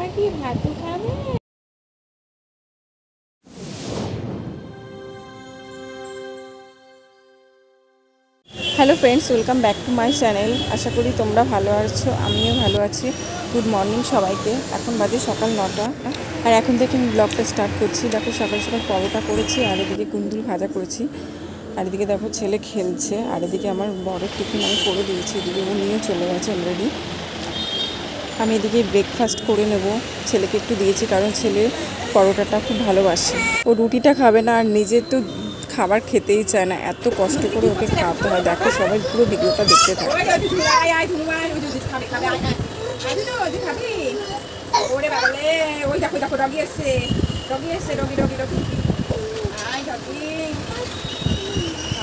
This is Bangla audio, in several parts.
পাখি ভাতু খাবে। Hello friends, welcome back to my channel. আশা করি তোমরা ভালো আছো, আমিও ভালো আছি। গুড মর্নিং সবাইকে। এখন বাজে সকাল 9টা, আর এখন থেকে আমি ব্লগটা স্টার্ট করছি। দেখো সকাল সকাল পরোটা করেছি, আর এদিকে কুন্দুরি ভাজা করেছি, আর এদিকে দেখো ছেলে খেলছে, আর এদিকে আমার বড়ের টিফিন আমি করে দিয়েছি। এদিকে ও নিয়ে চলে গেছে অলরেডি। আমি এদিকে ব্রেকফাস্ট করে নেব। ছেলেকে একটু দিয়েছি, কারণ ছেলে পরোটাটা খুব ভালোবাসে। ও রুটিটা খাবে না, আর নিজে তো খাবার খেতেই চায় না, এত কষ্ট করে ওকে খাওয়াতে হয়। দেখো সবাই পুরো ভিডিওটা দেখতে থাকে।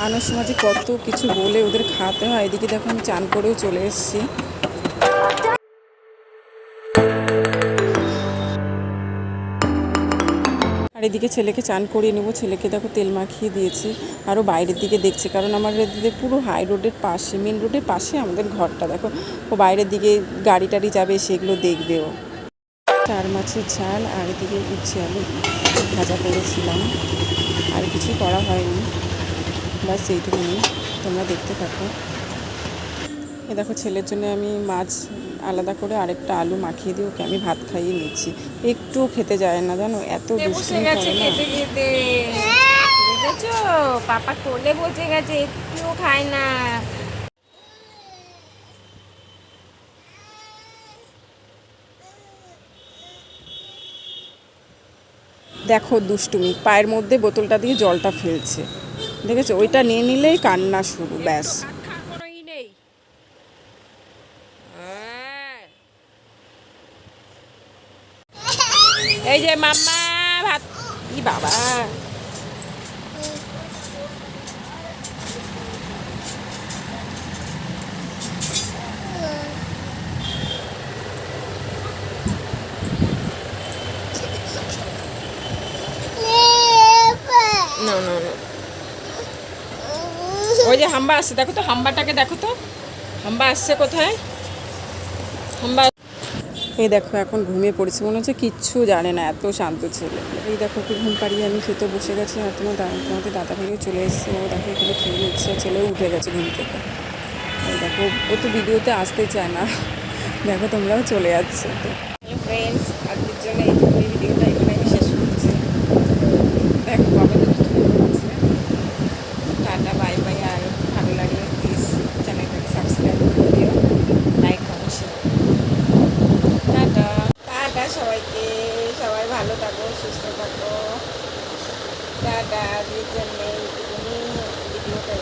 আনার সময় যে কত কিছু বলে ওদের খাওয়াতে হয়। এদিকে দেখো আমি চান করেও চলে এসেছি। আর এদিকে ছেলেকে চান করিয়ে নেবো। ছেলেকে দেখো তেল মাখিয়ে দিয়েছি, আরও বাইরের দিকে দেখছে, কারণ আমার এদিকে পুরো হাই রোডের পাশে, মেন রোডের পাশে আমাদের ঘরটা। দেখো ও বাইরের দিকে গাড়ি টাড়ি যাবে, সেগুলো দেখবে ও। চার মাছের ঝাল, আর এদিকে উচ্ছে আলু ভাজা করেছিলাম, আর কিছু করা হয়নি, বাস এইটুকুনি। তোমরা দেখতে থাকো। এ দেখো ছেলের জন্য আমি মাছ আলাদা করে আরেকটা আলু মাখিয়ে দিয়ে ওকে আমি ভাত খাইয়ে নিচ্ছি। একটুও খেতে যায় না, জানো, এত দুষ্টুমি করে না। দেখেছো, পাপা কোলে বসে গেছে, একটুও খায় না। দেখো দুষ্টুমি, পায়ের মধ্যে বোতলটা দিয়ে জলটা ফেলছে, দেখেছো? ওইটা নিয়ে নিলেই কান্না শুরু, ব্যাস। এই যে মাম্মা ভাত, কি বাবা, ওই যে হাম্বা আসছে, দেখো তো হাম্বাটাকে, দেখো তো হাম্বা আসছে কোথায়, হাম্বা। এই দেখো এখন ঘুমিয়ে পড়েছে, মনে হচ্ছে কিচ্ছু জানে না, এত শান্ত ছেলে। এই দেখো ওকে ঘুম পাড়িয়ে আমি খেতে বসে গেছি, আর তোমাদের দাদা ভাইও চলে এসছে। ও দেখো এখানে খেয়ে নিচ্ছে, ছেলেও উঠে গেছে ঘুম থেকে। এই দেখো ও তো ভিডিওতে আসতে চায় না, দেখো তোমরাও চলে যাচ্ছে। হ্যালো ফ্রেন্ডস, আজকের জন্য এই ভিডিওটা এখানে আমি শেষ করছি। দেখো বাবা দুষ্টুমি করছে। Tata, bye bye. আর ভালো লাগলে প্লিজ চ্যানেলটাকে সাবস্ক্রাইব করে দিও, like comment share. Tata tata সবাইকে, সবাই ভালো থাকো, সুস্থ থাকো। টাটা, আজকের জন্যে।